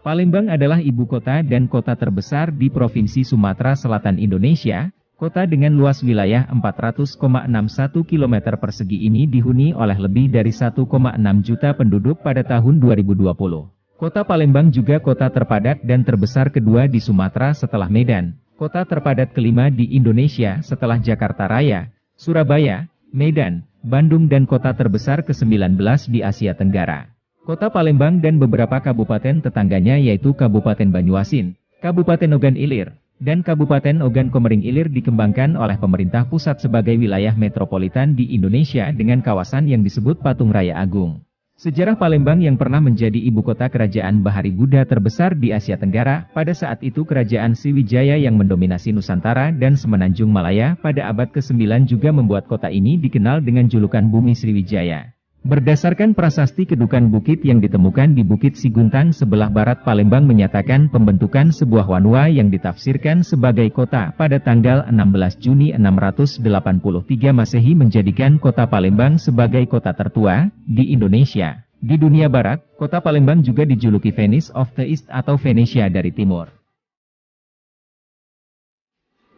Palembang adalah ibu kota dan kota terbesar di Provinsi Sumatera Selatan Indonesia. Kota dengan luas wilayah 400,61 km persegi ini dihuni oleh lebih dari 1,6 juta penduduk pada tahun 2020. Kota Palembang juga kota terpadat dan terbesar kedua di Sumatera setelah Medan, kota terpadat kelima di Indonesia setelah Jakarta Raya, Surabaya, Medan, Bandung dan kota terbesar ke-19 di Asia Tenggara. Kota Palembang dan beberapa kabupaten tetangganya yaitu Kabupaten Banyuasin, Kabupaten Ogan Ilir, dan Kabupaten Ogan Komering Ilir dikembangkan oleh pemerintah pusat sebagai wilayah metropolitan di Indonesia dengan kawasan yang disebut Patung Raya Agung. Sejarah Palembang yang pernah menjadi ibu kota kerajaan Bahari Buddha terbesar di Asia Tenggara, pada saat itu kerajaan Sriwijaya yang mendominasi Nusantara dan Semenanjung Malaya pada abad ke-9 juga membuat kota ini dikenal dengan julukan Bumi Sriwijaya. Berdasarkan prasasti kedukan bukit yang ditemukan di Bukit Siguntang sebelah barat Palembang menyatakan pembentukan sebuah wanua yang ditafsirkan sebagai kota pada tanggal 16 Juni 683 Masehi menjadikan kota Palembang sebagai kota tertua di Indonesia. Di dunia barat, kota Palembang juga dijuluki Venice of the East atau Venesia dari Timur.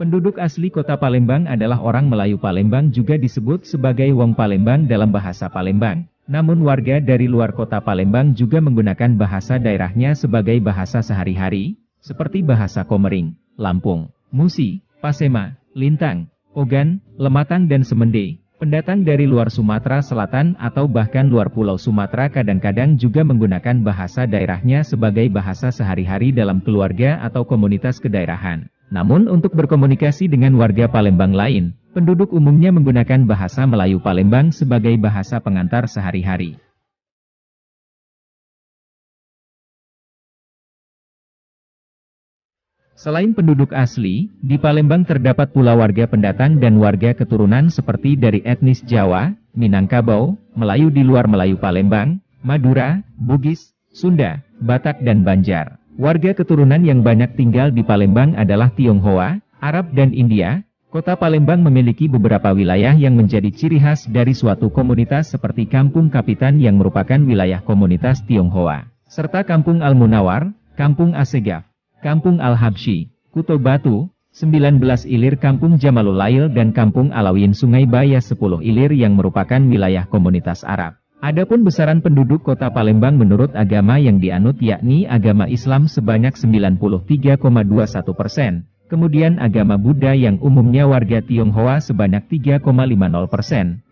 Penduduk asli kota Palembang adalah orang Melayu Palembang juga disebut sebagai Wong Palembang dalam bahasa Palembang. Namun warga dari luar kota Palembang juga menggunakan bahasa daerahnya sebagai bahasa sehari-hari, seperti bahasa Komering, Lampung, Musi, Pasema, Lintang, Ogan, Lematang dan Semende. Pendatang dari luar Sumatera Selatan atau bahkan luar Pulau Sumatera kadang-kadang juga menggunakan bahasa daerahnya sebagai bahasa sehari-hari dalam keluarga atau komunitas kedaerahan. Namun untuk berkomunikasi dengan warga Palembang lain, penduduk umumnya menggunakan bahasa Melayu Palembang sebagai bahasa pengantar sehari-hari. Selain penduduk asli, di Palembang terdapat pula warga pendatang dan warga keturunan seperti dari etnis Jawa, Minangkabau, Melayu di luar Melayu Palembang, Madura, Bugis, Sunda, Batak dan Banjar. Warga keturunan yang banyak tinggal di Palembang adalah Tionghoa, Arab dan India. Kota Palembang memiliki beberapa wilayah yang menjadi ciri khas dari suatu komunitas seperti Kampung Kapitan yang merupakan wilayah komunitas Tionghoa, serta Kampung Al-Munawar, Kampung Asegaf, Kampung Al-Habsyi, Kuto Batu, 19 Ilir Kampung Jamalul Lail dan Kampung Alawin Sungai Baya 10 Ilir yang merupakan wilayah komunitas Arab. Adapun besaran penduduk kota Palembang menurut agama yang dianut yakni agama Islam sebanyak 93,21%, kemudian agama Buddha yang umumnya warga Tionghoa sebanyak 3,50%,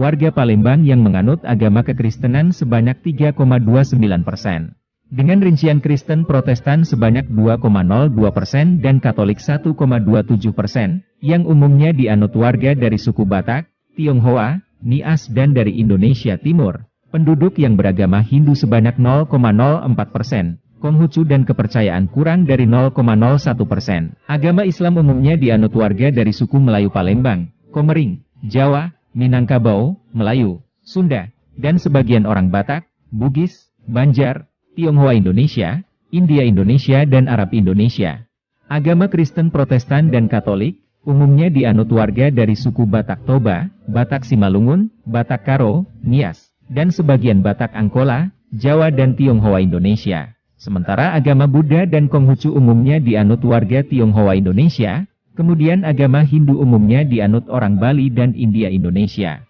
warga Palembang yang menganut agama kekristenan sebanyak 3,29%. Dengan rincian Kristen Protestan sebanyak 2,02% dan Katolik 1,27%, yang umumnya dianut warga dari suku Batak, Tionghoa, Nias dan dari Indonesia Timur. Penduduk yang beragama Hindu sebanyak 0,04%, Konghucu dan kepercayaan kurang dari 0,01%. Agama Islam umumnya dianut warga dari suku Melayu Palembang, Komering, Jawa, Minangkabau, Melayu, Sunda, dan sebagian orang Batak, Bugis, Banjar, Tionghoa Indonesia, India Indonesia dan Arab Indonesia. Agama Kristen Protestan dan Katolik umumnya dianut warga dari suku Batak Toba, Batak Simalungun, Batak Karo, Nias, dan sebagian Batak Angkola, Jawa dan Tionghoa Indonesia. Sementara agama Buddha dan Konghucu umumnya dianut warga Tionghoa Indonesia, kemudian agama Hindu umumnya dianut orang Bali dan India Indonesia.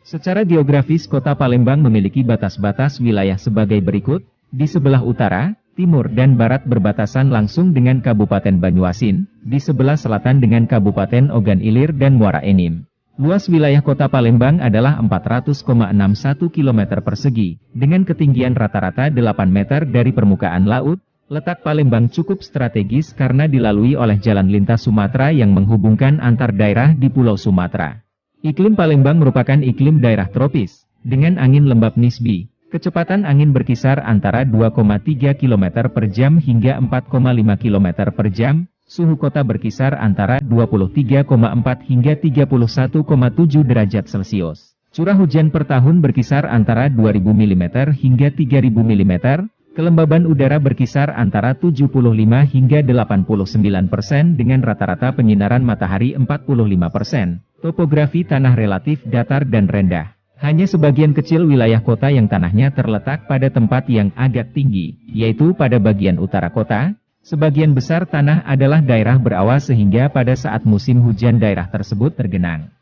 Secara geografis kota Palembang memiliki batas-batas wilayah sebagai berikut, di sebelah utara, timur dan barat berbatasan langsung dengan Kabupaten Banyuasin, di sebelah selatan dengan Kabupaten Ogan Ilir dan Muara Enim. Luas wilayah kota Palembang adalah 400,61 km persegi, dengan ketinggian rata-rata 8 meter dari permukaan laut. Letak Palembang cukup strategis karena dilalui oleh jalan lintas Sumatera yang menghubungkan antar daerah di Pulau Sumatera. Iklim Palembang merupakan iklim daerah tropis, dengan angin lembab nisbi. Kecepatan angin berkisar antara 2,3 km per jam hingga 4,5 km per jam. Suhu kota berkisar antara 23,4 hingga 31,7 derajat Celcius. Curah hujan per tahun berkisar antara 2.000 mm hingga 3.000 mm. Kelembaban udara berkisar antara 75 hingga 89% dengan rata-rata penyinaran matahari 45%. Topografi tanah relatif datar dan rendah. Hanya sebagian kecil wilayah kota yang tanahnya terletak pada tempat yang agak tinggi, yaitu pada bagian utara kota. Sebagian besar tanah adalah daerah berawas sehingga pada saat musim hujan daerah tersebut tergenang.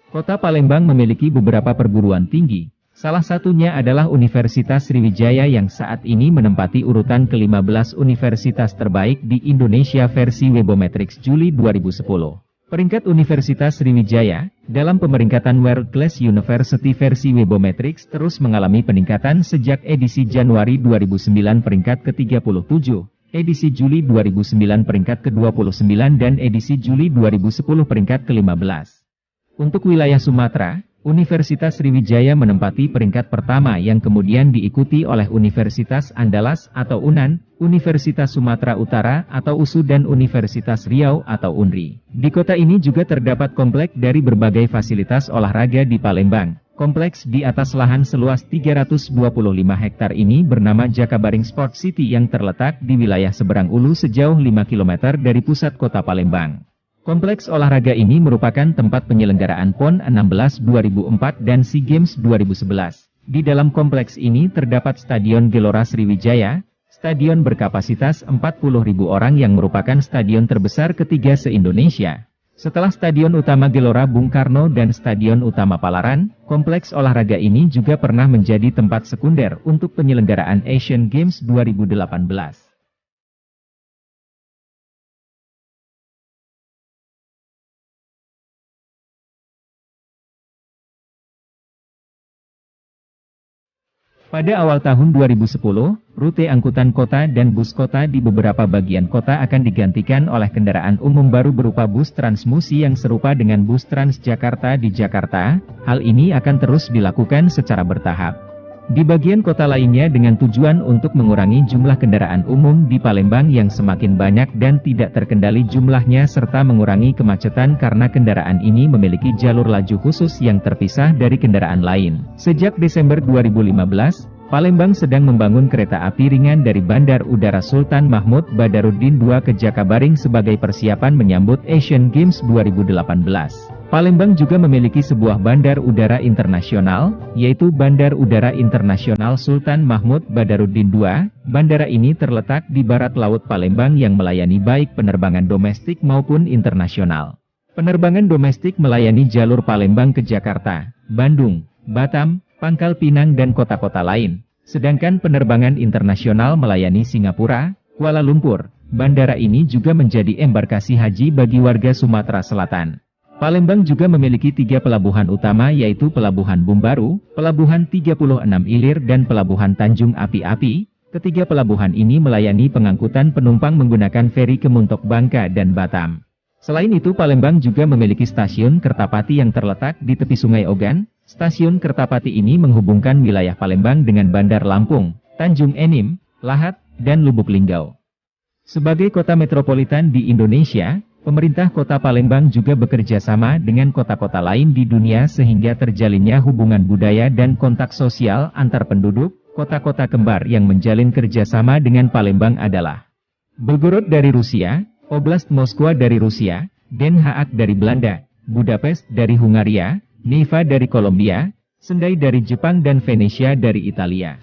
Kota Palembang memiliki beberapa perguruan tinggi. Salah satunya adalah Universitas Sriwijaya yang saat ini menempati urutan ke-15 universitas terbaik di Indonesia versi Webometrics Juli 2010. Peringkat Universitas Sriwijaya, dalam pemeringkatan World Class University versi Webometrics terus mengalami peningkatan sejak edisi Januari 2009 peringkat ke-37, edisi Juli 2009 peringkat ke-29 dan edisi Juli 2010 peringkat ke-15. Untuk wilayah Sumatera, Universitas Sriwijaya menempati peringkat pertama yang kemudian diikuti oleh Universitas Andalas atau UNAN, Universitas Sumatera Utara atau USU dan Universitas Riau atau UNRI. Di kota ini juga terdapat kompleks dari berbagai fasilitas olahraga di Palembang. Kompleks di atas lahan seluas 325 hektar ini bernama Jakabaring Sport City yang terletak di wilayah seberang Ulu sejauh 5 km dari pusat kota Palembang. Kompleks olahraga ini merupakan tempat penyelenggaraan PON 16 2004 dan SEA Games 2011. Di dalam kompleks ini terdapat Stadion Gelora Sriwijaya, stadion berkapasitas 40.000 orang yang merupakan stadion terbesar ketiga se-Indonesia. Setelah Stadion Utama Gelora Bung Karno dan Stadion Utama Palaran, kompleks olahraga ini juga pernah menjadi tempat sekunder untuk penyelenggaraan Asian Games 2018. Pada awal tahun 2010, rute angkutan kota dan bus kota di beberapa bagian kota akan digantikan oleh kendaraan umum baru berupa bus Transmusi yang serupa dengan bus Transjakarta di Jakarta. Hal ini akan terus dilakukan secara bertahap. Di bagian kota lainnya dengan tujuan untuk mengurangi jumlah kendaraan umum di Palembang yang semakin banyak dan tidak terkendali jumlahnya serta mengurangi kemacetan karena kendaraan ini memiliki jalur laju khusus yang terpisah dari kendaraan lain. Sejak Desember 2015, Palembang sedang membangun kereta api ringan dari Bandar Udara Sultan Mahmud Badarudin II ke Jakabaring sebagai persiapan menyambut Asian Games 2018. Palembang juga memiliki sebuah bandar udara internasional, yaitu Bandar Udara Internasional Sultan Mahmud Badarudin II. Bandara ini terletak di barat laut Palembang yang melayani baik penerbangan domestik maupun internasional. Penerbangan domestik melayani jalur Palembang ke Jakarta, Bandung, Batam, Pangkal Pinang dan kota-kota lain. Sedangkan penerbangan internasional melayani Singapura, Kuala Lumpur. Bandara ini juga menjadi embarkasi haji bagi warga Sumatera Selatan. Palembang juga memiliki 3 pelabuhan utama yaitu Pelabuhan Bumbaru, Pelabuhan 36 Ilir dan Pelabuhan Tanjung Api-Api. Ketiga pelabuhan ini melayani pengangkutan penumpang menggunakan feri ke Muntok Bangka dan Batam. Selain itu Palembang juga memiliki stasiun Kertapati yang terletak di tepi Sungai Ogan. Stasiun Kertapati ini menghubungkan wilayah Palembang dengan Bandar Lampung, Tanjung Enim, Lahat, dan Lubuk Linggau. Sebagai kota metropolitan di Indonesia, pemerintah kota Palembang juga bekerja sama dengan kota-kota lain di dunia sehingga terjalinnya hubungan budaya dan kontak sosial antar penduduk. Kota-kota kembar yang menjalin kerjasama dengan Palembang adalah Belgorod dari Rusia, Oblast Moskwa dari Rusia, Den Haag dari Belanda, Budapest dari Hungaria, Neiva dari Kolombia, Sendai dari Jepang dan Venesia dari Italia.